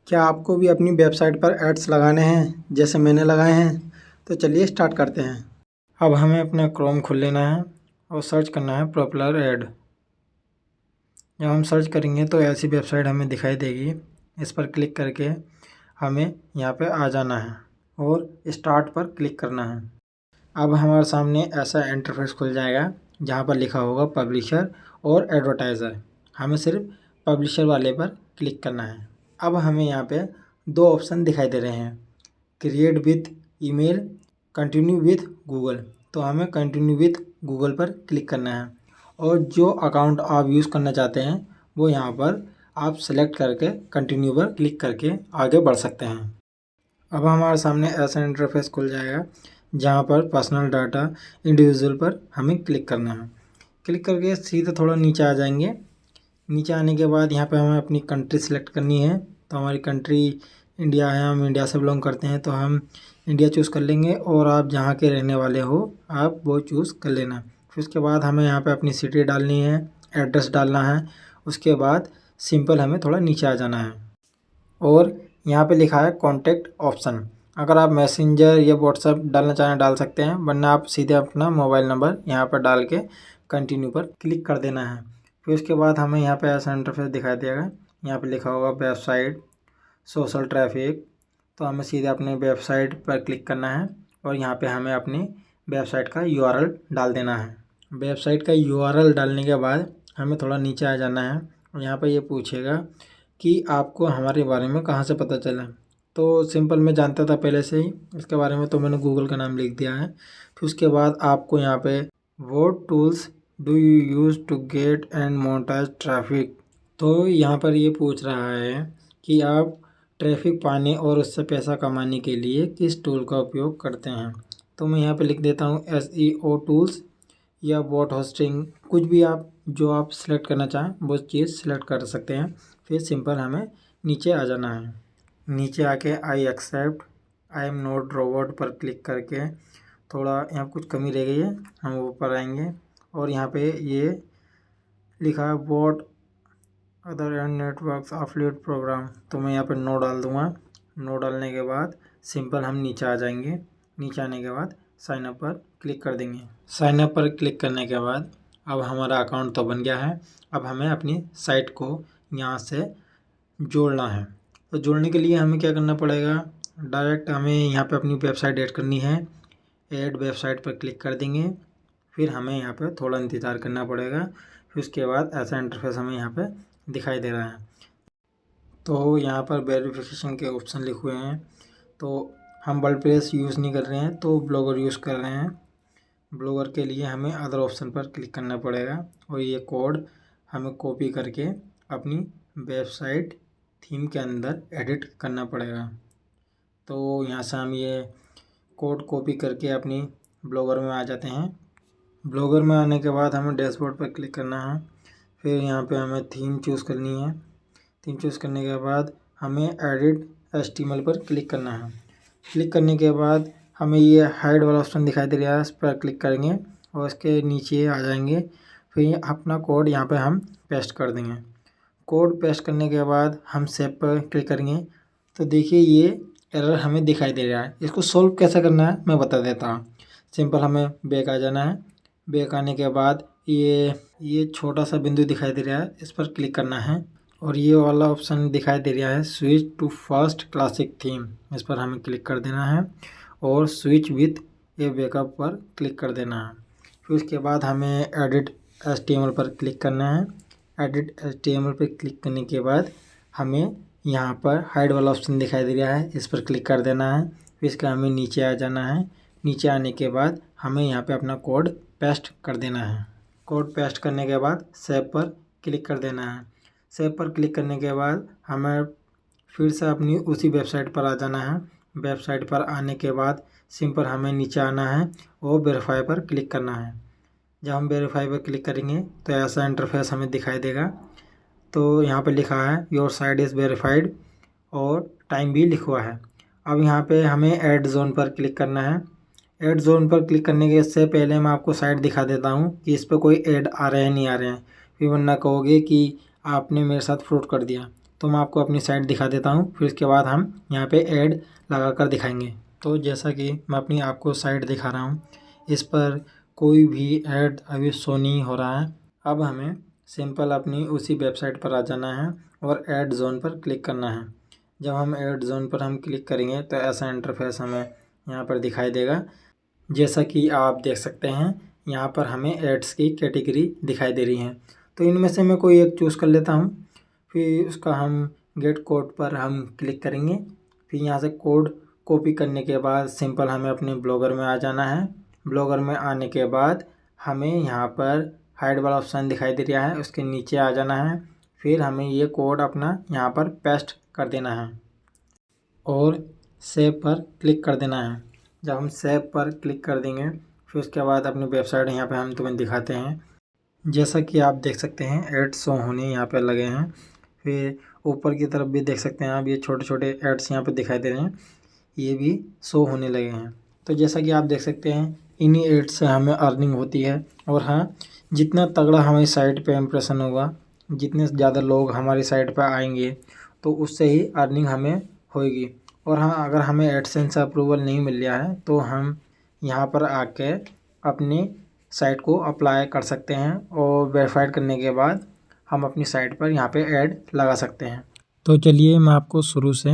क्या आपको भी अपनी वेबसाइट पर एड्स लगाने हैं जैसे मैंने लगाए हैं? तो चलिए स्टार्ट करते हैं। अब हमें अपना क्रोम खोल लेना है और सर्च करना है पॉपुलर ऐड। जब हम सर्च करेंगे तो ऐसी वेबसाइट हमें दिखाई देगी। इस पर क्लिक करके हमें यहाँ पे आ जाना है और स्टार्ट पर क्लिक करना है। अब हमारे सामने ऐसा इंटरफेस खुल जाएगा जहाँ पर लिखा होगा पब्लिशर और एडवर्टाइज़र। हमें सिर्फ पब्लिशर वाले पर क्लिक करना है। अब हमें यहाँ पे दो ऑप्शन दिखाई दे रहे हैं, create with email, continue with Google. तो हमें कंटिन्यू विथ गूगल पर क्लिक करना है और जो अकाउंट आप यूज़ करना चाहते हैं वो यहाँ पर आप सेलेक्ट करके कंटिन्यू पर क्लिक करके आगे बढ़ सकते हैं। अब हमारे सामने ऐसा इंटरफेस खुल जाएगा जहाँ पर पर्सनल डाटा इंडिविजुअल पर हमें क्लिक करना है। क्लिक करके सीधे थोड़ा नीचे आ जाएंगे। नीचे आने के बाद यहाँ पे हमें अपनी कंट्री सेलेक्ट करनी है। तो हमारी कंट्री इंडिया है, हम इंडिया से बिलोंग करते हैं तो हम इंडिया चूज़ कर लेंगे और आप जहाँ के रहने वाले हो आप वो चूज़ कर लेना। फिर उसके बाद हमें यहाँ पे अपनी सिटी डालनी है, एड्रेस डालना है। उसके बाद सिंपल हमें थोड़ा नीचे आ जाना है और यहाँ पे लिखा है कॉन्टैक्ट ऑप्शन। अगर आप मैसेंजर या व्हाट्सएप डालना चाहें डाल सकते हैं, वरना आप सीधे अपना मोबाइल नंबर यहाँ पर डाल के कंटिन्यू पर क्लिक कर देना है। फिर उसके बाद हमें यहाँ पे ऐसा इंटरफेस दिखाई देगा। यहाँ पे लिखा होगा वेबसाइट, सोशल ट्रैफिक। तो हमें सीधे अपने वेबसाइट पर क्लिक करना है और यहाँ पे हमें अपनी वेबसाइट का यूआरएल डाल देना है। वेबसाइट का यूआरएल डालने के बाद हमें थोड़ा नीचे आ जाना है और यहाँ पर ये पूछेगा कि आपको हमारे बारे में कहाँ से पता चला। तो सिंपल मैं जानता था पहले से ही इसके बारे में, तो मैंने गूगल का नाम लिख दिया है। फिर उसके बाद आपको यहाँ पे what tools do you use to get and monetise traffic. तो यहाँ पर ये पूछ रहा है कि आप ट्रैफिक पाने और उससे पैसा कमाने के लिए किस टूल का उपयोग करते हैं। तो मैं यहाँ पे लिख देता हूँ SEO टूल्स या बॉट होस्टिंग, कुछ भी आप जो आप सिलेक्ट करना चाहें वो चीज़ सिलेक्ट कर सकते हैं। फिर सिंपल हमें नीचे आ जाना है। नीचे आके I accept, I am not robot पर क्लिक करके थोड़ा यहाँ कुछ कमी रह गई है, हम ऊपर आएंगे और यहाँ पे ये लिखा है what other and networks affiliate programme. तो मैं यहाँ पे नो डाल दूँगा। नो डालने के बाद सिंपल हम नीचे आ जाएंगे। नीचे आने के बाद साइन अप पर क्लिक कर देंगे। साइन अप पर क्लिक करने के बाद अब हमारा अकाउंट तो बन गया है। अब हमें अपनी साइट को यहाँ से जोड़ना है। तो जोड़ने के लिए हमें क्या करना पड़ेगा, डायरेक्ट हमें यहाँ पे अपनी वेबसाइट ऐड करनी है। ऐड वेबसाइट पर क्लिक कर देंगे। फिर हमें यहाँ पे थोड़ा इंतज़ार करना पड़ेगा। फिर उसके बाद ऐसा इंटरफेस हमें यहाँ पे दिखाई दे रहा है। तो यहाँ पर वेरिफिकेशन के ऑप्शन लिखे हुए हैं। तो हम वर्डप्रेस यूज़ नहीं कर रहे हैं तो ब्लॉगर यूज़ कर रहे हैं। ब्लॉगर के लिए हमें अदर ऑप्शन पर क्लिक करना पड़ेगा और ये कोड हमें कॉपी करके अपनी वेबसाइट थीम के अंदर एडिट करना पड़ेगा। तो यहाँ से हम ये कोड कॉपी करके अपनी ब्लॉगर में आ जाते हैं। ब्लॉगर में आने के बाद हमें डैशबोर्ड पर क्लिक करना है। फिर यहाँ पे हमें थीम चूज़ करनी है। थीम चूज़ करने के बाद हमें एडिट HTML पर क्लिक करना है। क्लिक करने के बाद हमें ये हाइड वाला ऑप्शन दिखाई दे रहा है, इस पर क्लिक करेंगे और इसके नीचे आ जाएंगे। फिर अपना कोड यहाँ पे हम पेस्ट कर देंगे। कोड पेस्ट करने के बाद हम सेव पर क्लिक करेंगे। तो देखिए ये एरर हमें दिखाई दे रहा है। इसको सोल्व कैसे करना है मैं बता देता हूँ। सिंपल हमें बैक आ जाना है। बैक आने के बाद ये छोटा सा बिंदु दिखाई दे रहा है, इस पर क्लिक करना है और ये वाला ऑप्शन दिखाई दे रहा है switch to first classic theme, इस पर हमें क्लिक कर देना है और स्विच विथ ए बैकअप पर क्लिक कर देना है। फिर उसके बाद हमें एडिट HTML पर क्लिक करना है। एडिट HTML पर क्लिक करने के बाद हमें यहाँ पर हाइड वाला ऑप्शन दिखाई दे रहा है, इस पर क्लिक कर देना है। फिर इसका हमें नीचे आ जाना है। नीचे आने के बाद हमें यहाँ पे अपना कोड पेस्ट कर देना है। कोड पेस्ट करने के बाद सेव पर क्लिक कर देना है। सेव पर क्लिक करने के बाद हमें फिर से अपनी उसी वेबसाइट पर आ जाना है। वेबसाइट पर आने के बाद सिंपल हमें नीचे आना है और वेरीफाई पर क्लिक करना है। जब हम वेरीफाई पर क्लिक करेंगे तो ऐसा इंटरफेस हमें दिखाई देगा। तो यहाँ पर लिखा है योर साइट इज़ वेरीफाइड और टाइम भी लिखा हुआ है। अब यहाँ पे हमें ऐड जोन पर क्लिक करना है। ऐड जोन पर क्लिक करने के से पहले मैं आपको साइट दिखा देता हूँ कि इस पर कोई ऐड आ रहे हैं नहीं आ रहे हैं, फिर वरना कहोगे कि आपने मेरे साथ फ्रॉड कर दिया। तो मैं आपको अपनी साइट दिखा देता हूँ, फिर उसके बाद हम यहाँ पे ऐड लगा कर दिखाएंगे। तो जैसा कि मैं अपनी आपको साइट दिखा रहा हूँ, इस पर कोई भी ऐड अभी शो नहीं हो रहा है। अब हमें सिंपल अपनी उसी वेबसाइट पर आ जाना है और ऐड जोन पर क्लिक करना है। जब हम ऐड जोन पर हम क्लिक करेंगे तो ऐसा इंटरफेस हमें यहाँ पर दिखाई देगा। जैसा कि आप देख सकते हैं यहाँ पर हमें एड्स की कैटेगरी दिखाई दे रही है। तो इनमें से मैं कोई एक चूज़ कर लेता हूँ, फिर उसका हम गेट कोड पर हम क्लिक करेंगे। फिर यहाँ से कोड कॉपी करने के बाद सिंपल हमें अपने ब्लॉगर में आ जाना है। ब्लॉगर में आने के बाद हमें यहाँ पर हाइड वाला ऑप्शन दिखाई दे रहा है, उसके नीचे आ जाना है। फिर हमें ये कोड अपना यहाँ पर पेस्ट कर देना है और सेव पर क्लिक कर देना है। जब हम सेव पर क्लिक कर देंगे फिर उसके बाद अपनी वेबसाइट यहाँ पे हम तुम्हें दिखाते हैं। जैसा कि आप देख सकते हैं एड्स शो होने यहाँ पे लगे हैं। फिर ऊपर की तरफ भी देख सकते हैं आप, ये छोटे छोटे एड्स यहाँ पे दिखाई दे रहे हैं, ये भी शो होने लगे हैं। तो जैसा कि आप देख सकते हैं इन्हीं एड्स से हमें अर्निंग होती है। और हाँ, जितना तगड़ा हमारी साइट पे इम्प्रेशन होगा, जितने ज़्यादा लोग हमारी साइट पर आएंगे तो उससे ही अर्निंग हमें होएगी। और हाँ, अगर हमें एडसेंस अप्रूवल नहीं मिल रहा है तो हम यहाँ पर आके अपनी साइट को अप्लाई कर सकते हैं और वेरीफाइड करने के बाद हम अपनी साइट पर यहाँ पे ऐड लगा सकते हैं। तो चलिए मैं आपको शुरू से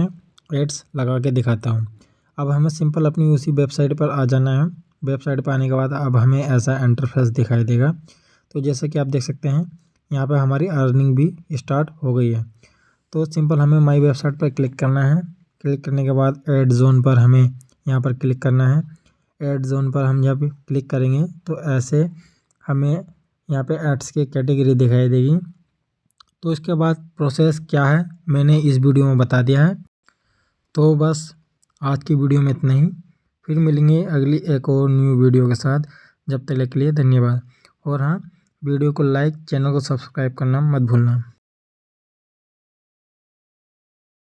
एड्स लगा के दिखाता हूँ। अब हमें सिंपल अपनी उसी वेबसाइट पर आ जाना है। वेबसाइट पर आने के बाद अब हमें ऐसा इंटरफेस दिखाई देगा। तो जैसे कि आप देख सकते हैं यहाँ पर हमारी अर्निंग भी स्टार्ट हो गई है। तो सिंपल हमें माई वेबसाइट पर क्लिक करना है। क्लिक करने के बाद ऐड जोन पर हमें यहाँ पर क्लिक करना है। ऐड जोन पर हम जब क्लिक करेंगे तो ऐसे हमें यहाँ पे एड्स की कैटेगरी दिखाई देगी। तो इसके बाद प्रोसेस क्या है मैंने इस वीडियो में बता दिया है। तो बस आज की वीडियो में इतना ही, फिर मिलेंगे अगली एक और न्यू वीडियो के साथ। जब तक के लिए धन्यवाद। और हाँ, वीडियो को लाइक, चैनल को सब्सक्राइब करना मत भूलना।